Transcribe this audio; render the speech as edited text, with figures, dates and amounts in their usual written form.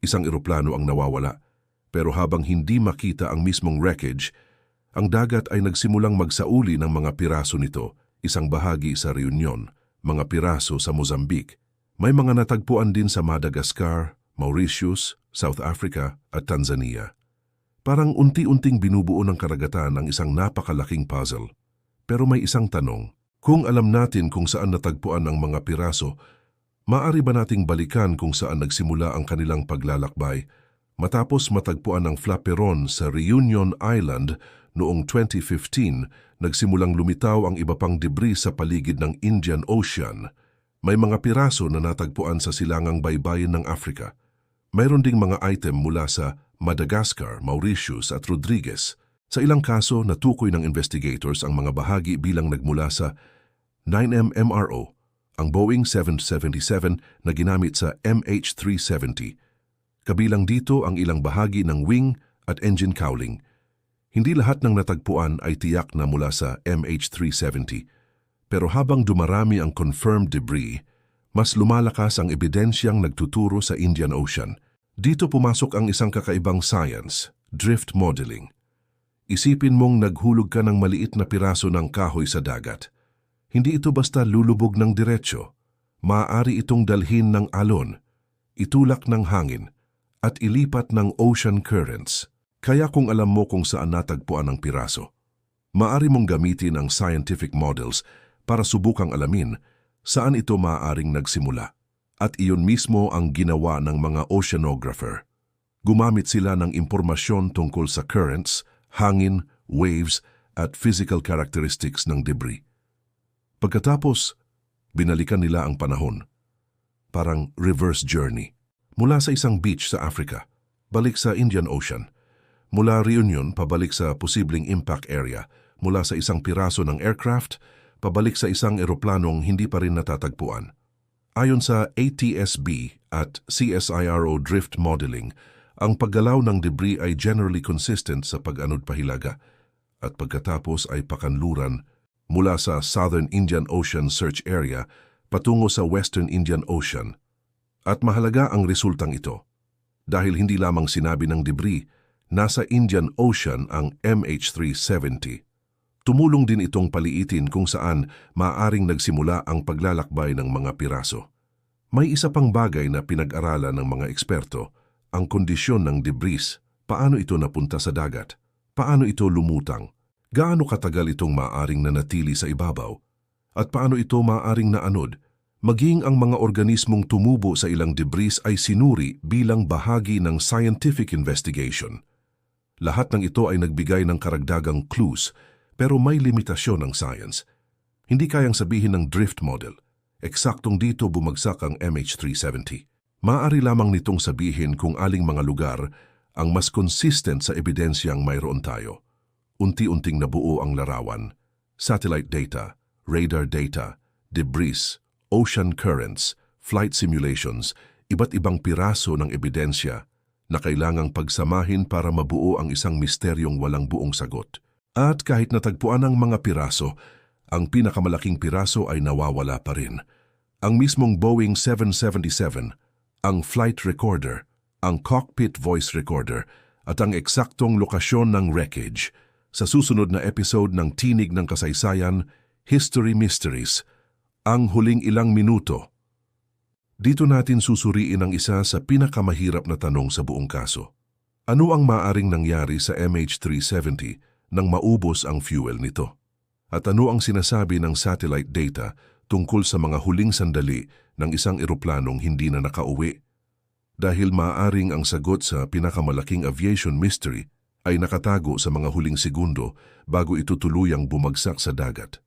isang eroplano ang nawawala. Pero habang hindi makita ang mismong wreckage, ang dagat ay nagsimulang magsauli ng mga piraso nito, isang bahagi sa Reunion, mga piraso sa Mozambique. May mga natagpuan din sa Madagascar, Mauritius, South Africa at Tanzania. Parang unti-unting binubuo ng karagatan ang isang napakalaking puzzle. Pero may isang tanong, kung alam natin kung saan natagpuan ang mga piraso, maaari ba nating balikan kung saan nagsimula ang kanilang paglalakbay matapos matagpuan ang flaperon sa Reunion Island noong 2015, nagsimulang lumitaw ang iba pang debris sa paligid ng Indian Ocean. May mga piraso na natagpuan sa silangang baybayin ng Africa. Mayroon ding mga item mula sa Madagascar, Mauritius at Rodriguez. Sa ilang kaso, natukoy ng investigators ang mga bahagi bilang nagmula sa 9M MRO, ang Boeing 777 na ginamit sa MH370. Kabilang dito ang ilang bahagi ng wing at engine cowling. Hindi lahat ng natagpuan ay tiyak na mula sa MH370. Pero habang dumarami ang confirmed debris, mas lumalakas ang ebidensyang nagtuturo sa Indian Ocean. Dito pumasok ang isang kakaibang science, drift modeling. Isipin mong naghulog ka ng maliit na piraso ng kahoy sa dagat. Hindi ito basta lulubog ng diretsyo. Maaari itong dalhin ng alon, itulak ng hangin, at ilipat ng ocean currents. Kaya kung alam mo kung saan natagpuan ang piraso, maaari mong gamitin ang scientific models para subukang alamin saan ito maaaring nagsimula. At iyon mismo ang ginawa ng mga oceanographer. Gumamit sila ng impormasyon tungkol sa currents, hangin, waves, at physical characteristics ng debris. Pagkatapos, binalikan nila ang panahon. Parang reverse journey. Mula sa isang beach sa Africa, balik sa Indian Ocean. Mula Reunion, pabalik sa posibleng impact area. Mula sa isang piraso ng aircraft, pabalik sa isang eroplanong hindi pa rin natatagpuan. Ayon sa ATSB at CSIRO drift modeling, ang paggalaw ng debris ay generally consistent sa pag-anod pahilaga at pagkatapos ay pakanluran mula sa Southern Indian Ocean Search Area patungo sa Western Indian Ocean. At mahalaga ang resultang ito dahil hindi lamang sinabi ng debris, nasa Indian Ocean ang MH370. Tumulong din itong paliitin kung saan maaaring nagsimula ang paglalakbay ng mga piraso. May isa pang bagay na pinag-aralan ng mga eksperto, ang kondisyon ng debris. Paano ito napunta sa dagat? Paano ito lumutang? Gaano katagal itong maaaring nanatili sa ibabaw? At paano ito maaaring naanod? Maging ang mga organismong tumubo sa ilang debris ay sinuri bilang bahagi ng scientific investigation. Lahat ng ito ay nagbigay ng karagdagang clues, pero may limitasyon ng science. Hindi kayang sabihin ng drift model, eksaktong dito bumagsak ang MH370. Maaari lamang nitong sabihin kung aling mga lugar ang mas consistent sa ebidensyang mayroon tayo. Unti-unting nabuo ang larawan, satellite data, radar data, debris, ocean currents, flight simulations, iba't ibang piraso ng ebidensya na kailangang pagsamahin para mabuo ang isang misteryong walang buong sagot. At kahit natagpuan ang mga piraso, ang pinakamalaking piraso ay nawawala pa rin. Ang mismong Boeing 777, ang flight recorder, ang cockpit voice recorder, at ang eksaktong lokasyon ng wreckage. Sa susunod na episode ng Tinig ng Kasaysayan, History Mysteries, ang huling ilang minuto. Dito natin susuriin ang isa sa pinakamahirap na tanong sa buong kaso. Ano ang maaring nangyari sa MH370 nang maubos ang fuel nito? At ano ang sinasabi ng satellite data tungkol sa mga huling sandali ng isang eroplanong hindi na nakauwi? Dahil maaaring ang sagot sa pinakamalaking aviation mystery ay nakatago sa mga huling segundo bago ito tuluyang bumagsak sa dagat.